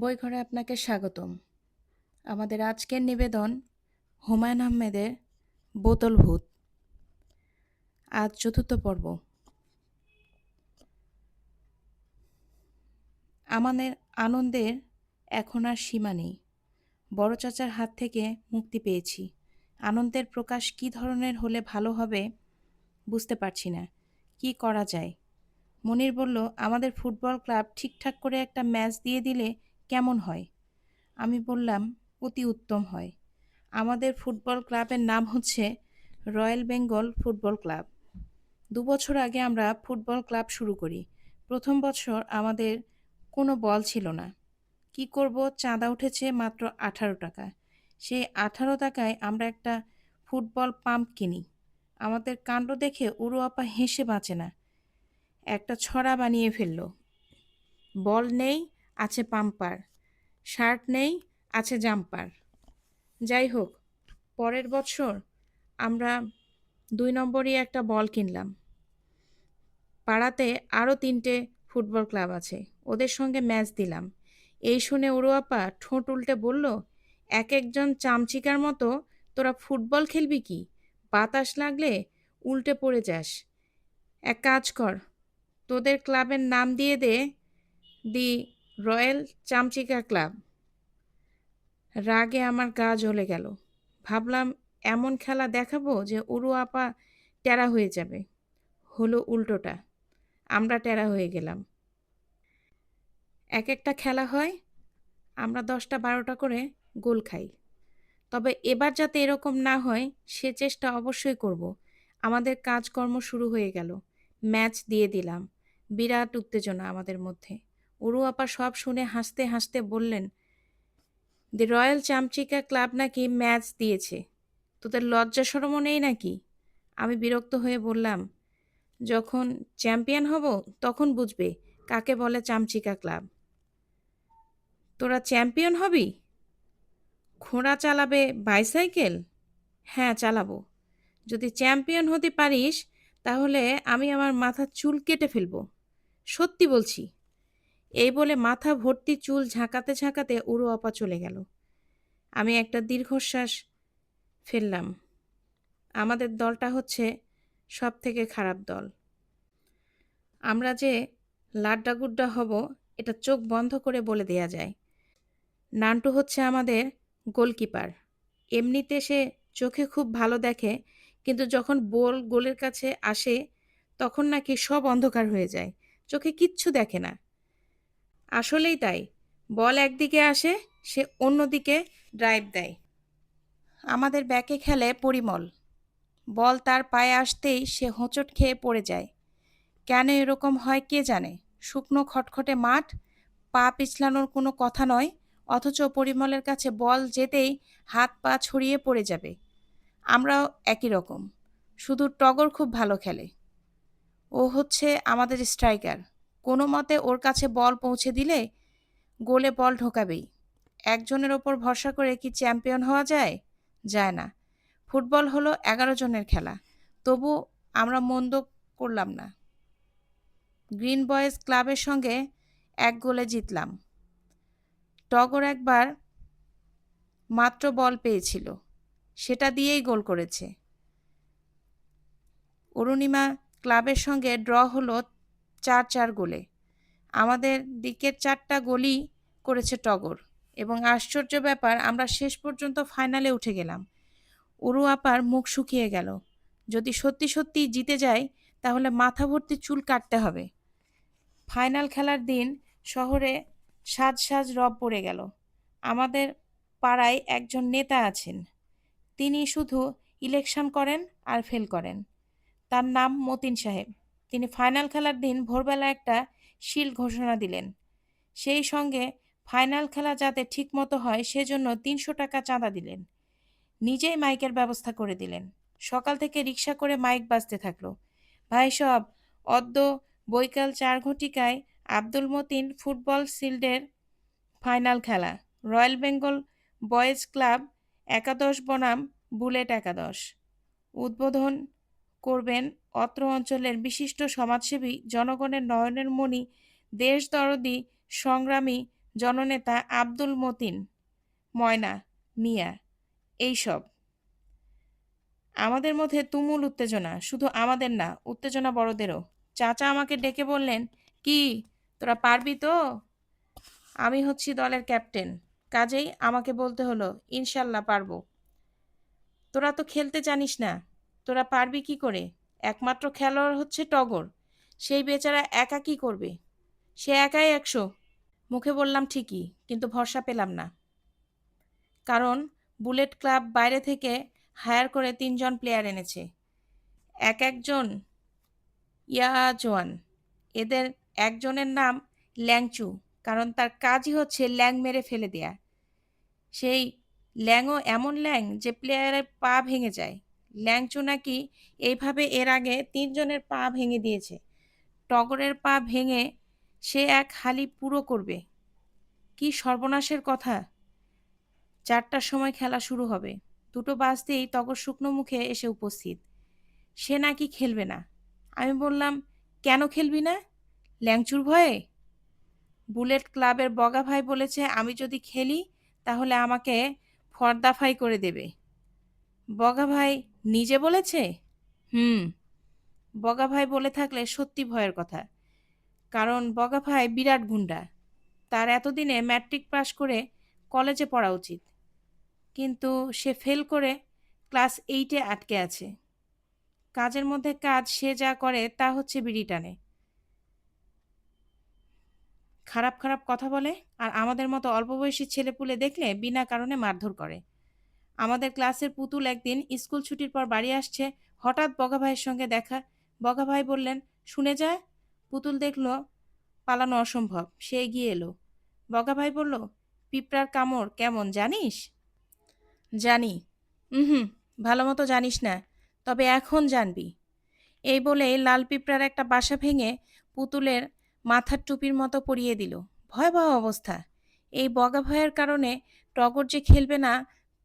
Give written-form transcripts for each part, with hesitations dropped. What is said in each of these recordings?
বইঘরে আপনাকে স্বাগতম। আমাদের আজকের নিবেদন হুমায়ূন আহমেদের বোতল ভূত। আজ চতুর্থ পর্ব। আমাদের আনন্দের এখন আর সীমা নেই। বড় চাচার হাত থেকে মুক্তি পেয়েছি। আনন্দের প্রকাশ কী ধরনের হলে ভালো হবে বুঝতে পারছি না। কি করা যায়? মনির বলল, আমাদের ফুটবল ক্লাব ঠিকঠাক করে একটা ম্যাচ দিয়ে দিলে কেমন হয়? আমি বললাম, অতি উত্তম হয়। আমাদের ফুটবল ক্লাবের নাম হচ্ছে রয়্যাল বেঙ্গল ফুটবল ক্লাব। ২ বছর আগে আমরা ফুটবল ক্লাব শুরু করি। প্রথম বছর আমাদের কোনো বল ছিল না। কি করব, চাঁদা উঠেছে মাত্র ১৮ টাকা। সেই ১৮ টাকায় আমরা একটা ফুটবল পাম্প কিনি। আমাদের কাণ্ড দেখে উরু আপা হেসে বাঁচে না। একটা ছড়া বানিয়ে ফেলল। বল নেই, আছে পাম্পার। শার্ট নেই, আছে জাম্পার। যাই হোক, পরের বছর আমরা ২ নম্বরই একটা বল কিনলাম। পাড়াতে আরও ৩টে ফুটবল ক্লাব আছে, ওদের সঙ্গে ম্যাচ দিলাম। এই শুনে ওরু আপা ঠোঁট উল্টে বলল, এক একজন চামচিকার মতো তোরা ফুটবল খেলবি কি? বাতাস লাগলে উল্টে পড়ে যাস। এক কাজ কর, তোদের ক্লাবের নাম দিয়ে দে দি রয়্যাল চামচিকা ক্লাব। রাগে আমার গা জ্বলে গেল। ভাবলাম এমন খেলা দেখাবো যে উরু আপা টেরা হয়ে যাবে। হলো উল্টোটা, আমরা টেরা হয়ে গেলাম। এক একটা খেলা হয়, আমরা ১০টা ১২টা করে গোল খাই। তবে এবার যাতে এরকম না হয় সে চেষ্টা অবশ্যই করব। আমাদের কাজকর্ম শুরু হয়ে গেল। ম্যাচ দিয়ে দিলাম। বিরাট উত্তেজনা আমাদের মধ্যে। উরু আপা সব শুনে হাসতে হাসতে বললেন, দি রয়্যাল চামচিকা ক্লাব নাকি ম্যাচ দিয়েছে। তোদের লজ্জা শরমও নেই নাকি? আমি বিরক্ত হয়ে বললাম, যখন চ্যাম্পিয়ন হব তখন বুঝবে কাকে বলে চামচিকা ক্লাব। তোরা চ্যাম্পিয়ন হবি? ঘোড়া চালাবে বাইসাইকেল? হ্যাঁ, চালাবো। যদি চ্যাম্পিয়ন হতে পারিস তাহলে আমি আমার মাথার চুল কেটে ফেলবো। সত্যি বলছি। এই বলে মাথা ভর্তি চুল ঝাঁকাতে ঝাঁকাতে উড়ো আপা চলে গেল। আমি একটা দীর্ঘশ্বাস ফেললাম। আমাদের দলটা হচ্ছে সব থেকে খারাপ দল। আমরা যে লাড্ডাগুড্ডা হব এটা চোখ বন্ধ করে বলে দেয়া যায়। নান্টু হচ্ছে আমাদের গোলকিপার। এমনিতে সে চোখে খুব ভালো দেখে, কিন্তু যখন বল গোলের কাছে আসে তখন নাকি সব অন্ধকার হয়ে যায়, চোখে কিচ্ছু দেখে না। আসলেই তাই, বল একদিকে আসে, সে অন্যদিকে ড্রাইভ দেয়। আমাদের ব্যাকে খেলে পরিমল। বল তার পায়ে আসতেই সে হোঁচট খেয়ে পড়ে যায়। কেন এরকম হয় কে জানে। শুকনো খটখটে মাঠ, পা পিছলানোর কোনো কথা নয়, অথচ পরিমলের কাছে বল যেতেই হাত পা ছড়িয়ে পড়ে যাবে। আমরাও একই রকম, শুধু টগর খুব ভালো খেলে। ও হচ্ছে আমাদের স্ট্রাইকার। কোনো মতে ওর কাছে বল পৌঁছে দিলে গোলে বল ঢোকাবেই। একজনের ওপর ভরসা করে কি চ্যাম্পিয়ন হওয়া যায়? যায় না। ফুটবল হলো ১১ জনের খেলা, তবু আমরা মন্দ করলাম না। গ্রিন বয়েজ ক্লাবের সঙ্গে ১ গোলে জিতলাম। টগর একবার মাত্র বল পেয়েছিল, সেটা দিয়েই গোল করেছে। অরুণিমা ক্লাবের সঙ্গে ড্র হলো ৪-৪ গোলে। আমাদের দিকের ৪টা গোলই করেছে টগর, এবং আশ্চর্য ব্যাপার, আমরা শেষ পর্যন্ত ফাইনালে উঠে গেলাম। উরু আপার মুখ শুকিয়ে গেল। যদি সত্যি সত্যি জিতে যাই তাহলে মাথা ভর্তি চুল কাটতে হবে। ফাইনাল খেলার দিন শহরে সাজ সাজ রব পড়ে গেল। আমাদের পাড়ায় একজন নেতা আছেন, তিনি শুধু ইলেকশন করেন আর ফেল করেন। তার নাম মতিন সাহেব। তিনি ফাইনাল খেলার দিন ভোরবেলা একটা শিল ঘোষণা দিলেন। সেই সঙ্গে ফাইনাল খেলা যাতে ঠিকমতো হয় সেজন্য ৩০০ টাকা চাঁদা দিলেন। নিজেই মাইকের ব্যবস্থা করে দিলেন। সকাল থেকে রিকশা করে মাইক বাজতে থাকলো। ভাই সব, অদ্য বৈকাল ৪ ঘটিকায় আব্দুল মতিন ফুটবল শিল্ডের ফাইনাল খেলা। রয়্যাল বেঙ্গল বয়েজ ক্লাব একাদশ বনাম বুলেট একাদশ। উদ্বোধন করবেন অত্র অঞ্চলের বিশিষ্ট সমাজসেবী, জনগণের নয়নের মণি, দেশদরদি, সংগ্রামী জননেতা আব্দুল মতিন, ময়না, মিয়া এইসব। আমাদের মধ্যে তুমুল উত্তেজনা, শুধু আমাদের না, উত্তেজনা বড়দেরও। চাচা আমাকে ডেকে বললেন, কি তোরা পারবি তো? আমি হচ্ছি দলের ক্যাপ্টেন, কাজেই আমাকে বলতে হলো ইনশাল্লাহ পারবো। তোরা তো খেলতে জানিস না, তোরা পারবি কি করে? একমাত্র খেলোয়াড় হচ্ছে টগর, সেই বেচারা একা কি করবে? সে একাই 100। মুখে বললাম ঠিকই, কিন্তু ভরসা পেলাম না। কারণ বুলেট ক্লাব বাইরে থেকে হায়ার করে 3 জন প্লেয়ার এনেছে, এক একজন জোয়ান। এদের একজনের নাম ল্যাংচু, কারণ তার কাজই হচ্ছে ল্যাং মেরে ফেলে দেয়া। সেই ল্যাংও এমন ল্যাং যে প্লেয়ারের পা ভেঙে যায়। ল্যাংচু নাকি এইভাবে এর আগে 3 জনের পা ভেঙে দিয়েছে। টগরের পা ভেঙে সে এক হালি পুরো করবে। কি সর্বনাশের কথা! 4টার সময় খেলা শুরু হবে। 2টো বাজতেই টগর শুকনো মুখে এসে উপস্থিত। সে নাকি খেলবে না। আমি বললাম, কেন খেলবি না? ল্যাংচুর ভয়ে? বুলেট ক্লাবের বগা ভাই বলেছে আমি যদি খেলি তাহলে আমাকে ফর্দাফাই করে দেবে। বগা ভাই নিজে বলেছে? হুম। বগা ভাই বলে থাকলে সত্যি ভয়ের কথা। কারণ বগা ভাই বিরাট গুন্ডা। তার এতদিনে ম্যাট্রিক পাশ করে কলেজে পড়া উচিত, কিন্তু সে ফেল করে ক্লাস 8-এ আটকে আছে। কাজের মধ্যে কাজ সে যা করে তা হচ্ছে বিড়ি টানে, খারাপ খারাপ কথা বলে, আর আমাদের মতো অল্প বয়সী ছেলেপুলে দেখলে বিনা কারণে মারধর করে। আমাদের ক্লাসের পুতুল একদিন স্কুল ছুটির পর বাড়ি আসছে, হঠাৎ বগা ভাইয়ের সঙ্গে দেখা। বগা ভাই বললেন, শুনে যায়। পুতুল দেখলো পালানো অসম্ভব, সে এগিয়ে এলো। বগা ভাই বলল, পিঁপড়ার কামড় কেমন জানিস? জানি। হুম, ভালো মতো জানিস না, তবে এখন জানবি। এই বলে লাল পিঁপড়ার একটা বাসা ভেঙে পুতুলের মাথার টুপির মতো পরিয়ে দিল। ভয়াবহ অবস্থা। এই বগা ভয়ের কারণে টগর যে খেলবে না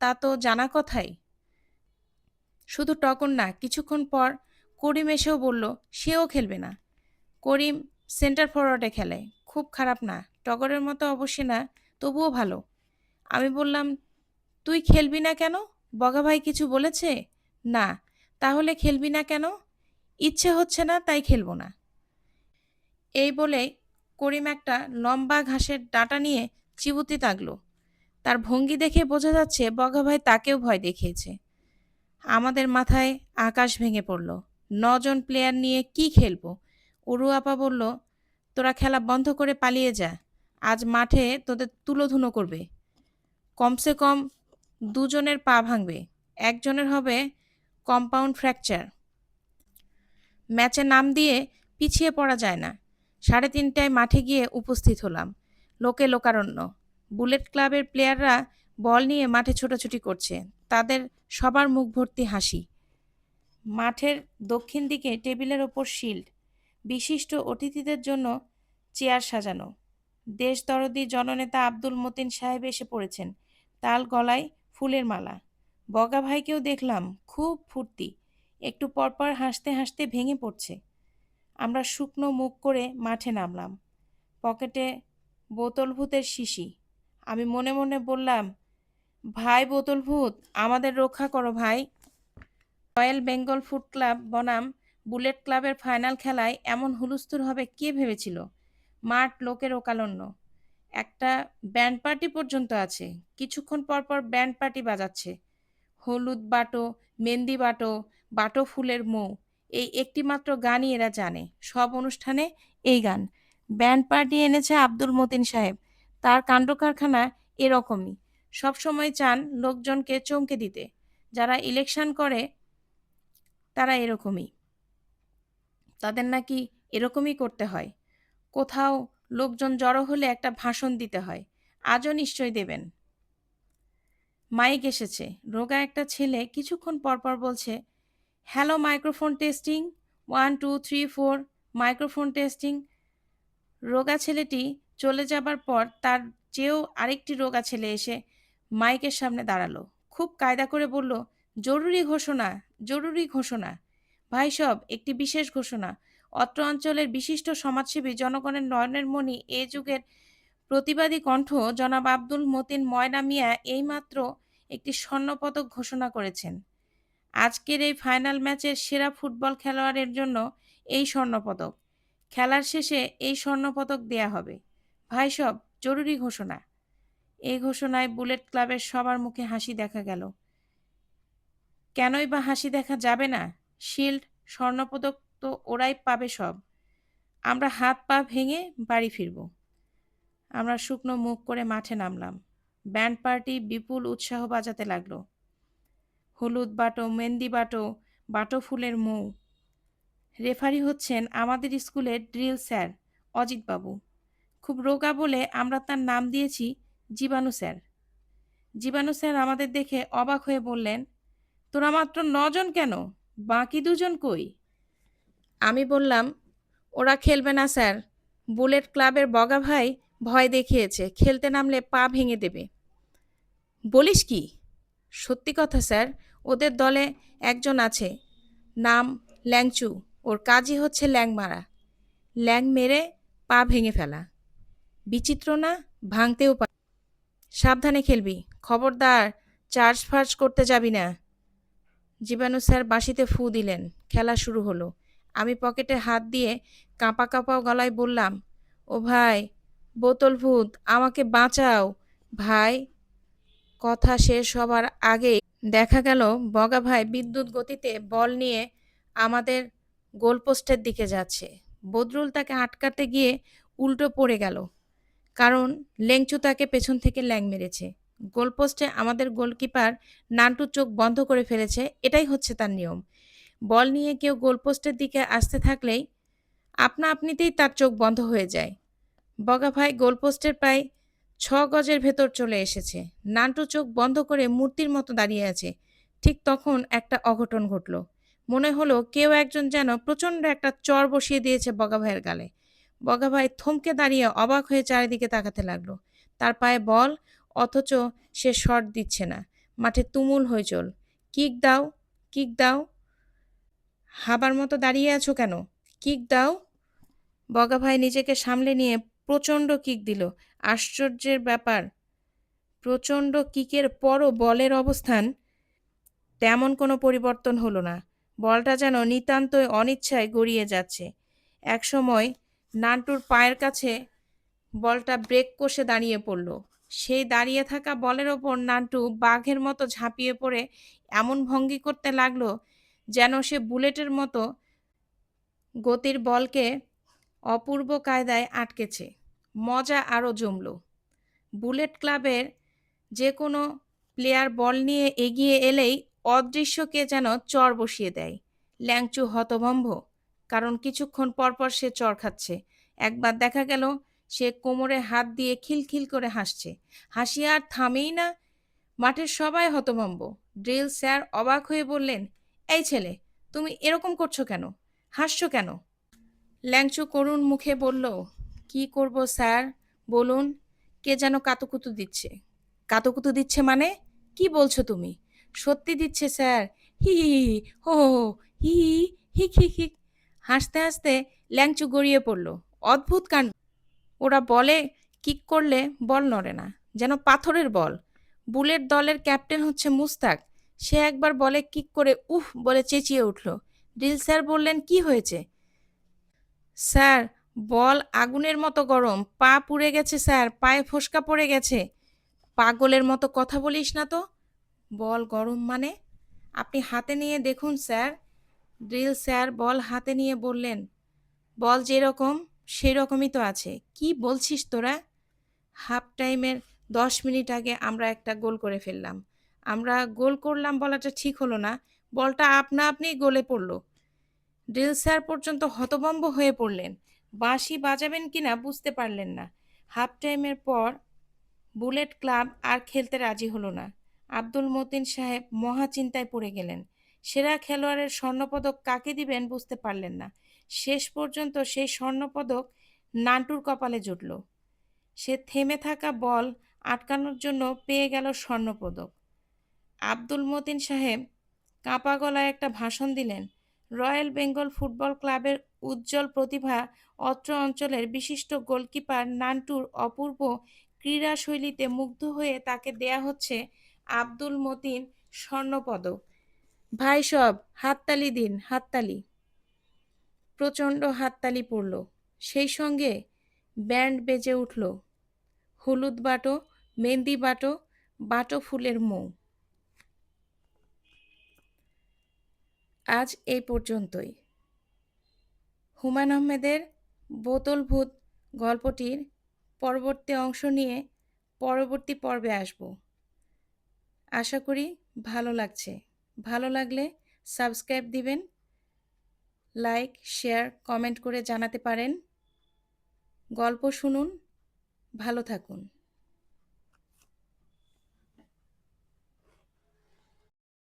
তা তো জানা কথাই। শুধু টগর না, কিছুক্ষণ পর করিম এসেও বলল সেও খেলবে না। করিম সেন্টার ফরওয়ার্ডে খেলে, খুব খারাপ না, টগরের মতো অবশ্যই না, তবুও ভালো। আমি বললাম, তুই খেলবি না কেন? বগা ভাই কিছু বলেছে? না। তাহলে খেলবি না কেন? ইচ্ছে হচ্ছে না তাই খেলবো না। এই বলে করিম একটা লম্বা ঘাসের ডাঁটা নিয়ে চিবুতে লাগল। তার ভঙ্গি দেখে বোঝা যাচ্ছে বগা ভাই তাকেও ভয় দেখিয়েছে। আমাদের মাথায় আকাশ ভেঙে পড়ল। 9 জন প্লেয়ার নিয়ে কি খেলবো? অরু আপা বলল, তোরা খেলা বন্ধ করে পালিয়ে যা, আজ মাঠে তোদের তুলোধুনো করবে। কমসে কম 2 জনের পা ভাঙবে, একজনের হবে কম্পাউন্ড ফ্র্যাকচার। ম্যাচে নাম দিয়ে পিছিয়ে পড়া যায় না। 3:30টায় মাঠে গিয়ে উপস্থিত হলাম। লোকে লোকারণ্য। বুলেট ক্লাবের প্লেয়াররা বল নিয়ে মাঠে ছোটাছুটি করছে, তাদের সবার মুখ ভর্তি হাসি। মাঠের দক্ষিণ দিকে টেবিলের ওপর শিল্ড, বিশিষ্ট অতিথিদের জন্য চেয়ার সাজানো। দেশদরদি জননেতা আব্দুল মতিন সাহেব এসে পড়েছেন, তাল গলায় ফুলের মালা। বগা ভাইকেও দেখলাম, খুব ফুর্তি, একটু পরপর হাসতে হাসতে ভেঙে পড়ছে। আমরা শুকনো মুখ করে মাঠে নামলাম। পকেটে বোতল ভূতের শিশি। আমি মনে মনে বললাম, ভাই বোতল ভূত, আমাদের রক্ষা করো ভাই। রয়্যাল বেঙ্গল ফুড ক্লাব বনাম বুলেট ক্লাবের ফাইনাল খেলায় এমন হুলস্থুল হবে কে ভেবেছিল? মাঠ লোকের ওকালন্য। একটা ব্যান্ড পার্টি পর্যন্ত আছে। কিছুক্ষণ পর পর ব্যান্ড পার্টি বাজাচ্ছে। হলুদ বাটো, মেহেন্দি বাটো, বাটো ফুলের মৌ, এই একটিমাত্র গানই এরা জানে। সব অনুষ্ঠানে এই গান। ব্যান্ড পার্টি এনেছে আব্দুল মতিন সাহেব। তার কাণ্ডকারখানা এরকমই। সবসময় চান লোকজনকে চমকে দিতে। যারা ইলেকশন করে তারা এরকমই। তাদের নাকি এরকমই করতে হয়। কোথাও লোকজন জড়ো হলে একটা ভাষণ দিতে হয়। আজও নিশ্চয় দেবেন। মাইক এসেছে। রোগা একটা ছেলে কিছুক্ষণ পরপর বলছে, hello microphone testing, 1 2 3 4, microphone testing. রোগা ছেলেটি চলে যাবার পর তার চেয়েও আরেকটি রোগা ছেলে এসে মাইকের সামনে দাঁড়ালো। খুব কায়দা করে বলল, জরুরি ঘোষণা, জরুরি ঘোষণা। ভাই সব, একটি বিশেষ ঘোষণা। অত্র অঞ্চলের বিশিষ্ট সমাজসেবী জনগণের নয়নের মণি এ যুগের প্রতিবাদী কণ্ঠ জনাব আব্দুল মতিন ময়না মিয়া এইমাত্র একটি স্বর্ণপদক ঘোষণা করেছেন। আজকের এই ফাইনাল ম্যাচের সেরা ফুটবল খেলোয়াড়ের জন্য এই স্বর্ণপদক। খেলার শেষে এই স্বর্ণপদক দেয়া হবে। ভাই সব, জরুরি ঘোষণা। এই ঘোষণায় বুলেট ক্লাবের সবার মুখে হাসি দেখা গেল। কেনই বা হাসি দেখা যাবে না? শিল্ড, স্বর্ণপদক তো ওরাই পাবে সব। আমরা হাত পা ভেঙে বাড়ি ফিরব। আমরা শুকনো মুখ করে মাঠে নামলাম। ব্যান্ড পার্টি বিপুল উৎসাহ বাজাতে লাগলো। হলুদ বাটো, মেহেন্দি বাটো, বাটো ফুলের মৌ। রেফারি হচ্ছেন আমাদের স্কুলের ড্রিল স্যার অজিতবাবু। খুব রোগা বলে আমরা তার নাম দিয়েছি জীবাণু স্যার। জীবাণু স্যার আমাদের দেখে অবাক হয়ে বললেন, তোরা মাত্র ৯ জন কেন? বাকি ২ জন কই? আমি বললাম, ওরা খেলবে না স্যার। বুলেট ক্লাবের বগা ভাই ভয় দেখিয়েছে, খেলতে নামলে পা ভেঙে দেবে। বলিস কি? সত্যি কথা স্যার, ওদের দলে একজন আছে, নাম ল্যাংচু। ওর কাজই হচ্ছে ল্যাং মারা, ল্যাং মেরে পা ভেঙে ফেলা। বিচিত্র না? ভাঙতেও পারে। সাবধানে খেলবি, খবরদার চার্জ ফার্জ করতে যাবি না। জীবাণু স্যার বাঁশিতে ফু দিলেন। খেলা শুরু হলো। আমি পকেটে হাত দিয়ে কাঁপা কাঁপা গলায় বললাম, ও ভাই, বোতল ভূত, আমাকে বাঁচাও ভাই। কথা শেষ হবার আগেই দেখা গেল বগা ভাই বিদ্যুৎ গতিতে বল নিয়ে আমাদের গোলপোস্টের দিকে যাচ্ছে। বদরুল তাকে আটকাতে গিয়ে উল্টো পড়ে গেল, কারণ লেংচু তাকে পেছন থেকে ল্যাং মেরেছে। গোলপোস্টে আমাদের গোলকিপার নান্টু চোখ বন্ধ করে ফেলেছে, এটাই হচ্ছে তার নিয়ম। বল নিয়ে কেউ গোলপোস্টের দিকে আসতে থাকলেই আপনা আপনিতেই তার চোখ বন্ধ হয়ে যায়। বগা ভাই গোলপোস্টের প্রায় ৬ গজের ভেতর চলে এসেছে। নান্টু চোখ বন্ধ করে মূর্তির মতো দাঁড়িয়ে আছে। ঠিক তখন একটা অঘটন ঘটল। মনে হলো কেউ একজন যেন প্রচণ্ড একটা চড় বসিয়ে দিয়েছে বগা ভাইয়ের গালে। বগা ভাই থমকে দাঁড়িয়ে অবাক হয়ে চারিদিকে তাকাতে লাগলো। তার পায়ে বল, অথচ সে শট দিচ্ছে না। মাঠে তুমুল হইচল। কিক দাও, কিক দাও। হাবার মতো দাঁড়িয়ে আছো কেন? কিক দাও। বগা ভাই নিজেকে সামলে নিয়ে প্রচণ্ড কিক দিল। আশ্চর্যের ব্যাপার, প্রচণ্ড কিকের পরও বলের অবস্থান তেমন কোনো পরিবর্তন হলো না। বলটা যেন নিতান্তই অনিচ্ছায় গড়িয়ে যাচ্ছে। একসময় নান্টুর পায়ের কাছে বলটা ব্রেক কষে দাঁড়িয়ে পড়ল। সেই দাঁড়িয়ে থাকা বলের ওপর নান্টু বাঘের মতো ঝাঁপিয়ে পড়ে এমন ভঙ্গি করতে লাগলো যেন সে বুলেটের মতো গতির বলকে অপূর্ব কায়দায় আটকেছে। মজা আরও জমল। বুলেট ক্লাবের যে কোনো প্লেয়ার বল নিয়ে এগিয়ে এলেই অদৃশ্য কে যেন চড় বসিয়ে দেয়। ল্যাংচু হতভম্ব, কারণ কিছুক্ষণ পরপর সে চড় খাচ্ছে। একবার দেখা গেল সে কোমরে হাত দিয়ে খিলখিল করে হাসছে। হাসি আর থামেই না। মাঠের সবাই হতভম্ব। ড্রিল স্যার অবাক হয়ে বললেন, এই ছেলে, তুমি এরকম করছো কেন? হাসছো কেন? ল্যাংচু করুণ মুখে বলল, কি করব স্যার বলুন। কে যেন কাতুকুতু দিচ্ছে। কাতুকুতু দিচ্ছে মানে? কি বলছো তুমি? সত্যি দিচ্ছে স্যার। হি হি হি হি, হো হো হো, হি হি, হিক হিক হিক। হাসতে হাসতে ল্যাংচু গড়িয়ে পড়ল। অদ্ভুত কাণ্ড। ওরা বলে কিক করলে বল নড়ে না, যেন পাথরের বল। বুলেট দলের ক্যাপ্টেন হচ্ছে মুস্তাক। সে একবার বলে কিক করে উফ বলে চেঁচিয়ে উঠল। ড্রিল স্যার বললেন, কি হয়েছে? স্যার, বল আগুনের মতো গরম, পা পুড়ে গেছে স্যার, পায়ে ফোস্কা পড়ে গেছে। পাগলের মতো কথা বলিস না তো। বল গরম মানে? আপনি হাতে নিয়ে দেখুন স্যার। ড্রিল স্যার বল হাতে নিয়ে বললেন, বল যেরকম সেই রকমই তো আছে। কি বলছিস তোরা? হাফ টাইমের ১০ মিনিট আগে আমরা একটা গোল করে ফেললাম। আমরা গোল করলাম বলাটা ঠিক হলো না, বলটা আপনা আপনিই গোলে পড়ল। ড্রিল স্যার পর্যন্ত হতভম্ব হয়ে পড়লেন। বাঁশি বাজাবেন কিনা বুঝতে পারলেন না। হাফ টাইমের পর বুলেট ক্লাব আর খেলতে রাজি হলো না। আব্দুল মতিন সাহেব মহা চিন্তায় পড়ে গেলেন। সেরা খেলোয়াড়ের স্বর্ণপদক কাকে দিবেন বুঝতে পারলেন না। শেষ পর্যন্ত সেই স্বর্ণপদক নান্টুর কপালে জুটল। সে থেমে থাকা বল আটকানোর জন্য পেয়ে গেল স্বর্ণপদক। আব্দুল মতিন সাহেব কাঁপা গলায় একটা ভাষণ দিলেন। রয়্যাল বেঙ্গল ফুটবল ক্লাবের উজ্জ্বল প্রতিভা অত্র অঞ্চলের বিশিষ্ট গোলকিপার নান্টুর অপূর্ব ক্রীড়াশৈলীতে মুগ্ধ হয়ে তাকে দেয়া হচ্ছে আব্দুল মতিন স্বর্ণপদক। ভাই সব হাততালি দিন, হাততালি। প্রচণ্ড হাততালি পড়ল। সেই সঙ্গে ব্যান্ড বেজে উঠল। হলুদ বাটো, মেহেন্দি বাটো, বাটো ফুলের মৌ। আজ এই পর্যন্তই। হুমায়ূন আহমেদের বোতল ভূত গল্পটির পরবর্তী অংশ নিয়ে পরবর্তী পর্বে আসব। আশা করি ভালো লাগছে। ভালো লাগলে সাবস্ক্রাইব দিবেন, লাইক, শেয়ার, কমেন্ট করে জানাতে পারেন। গল্প শুনুন, ভালো থাকুন।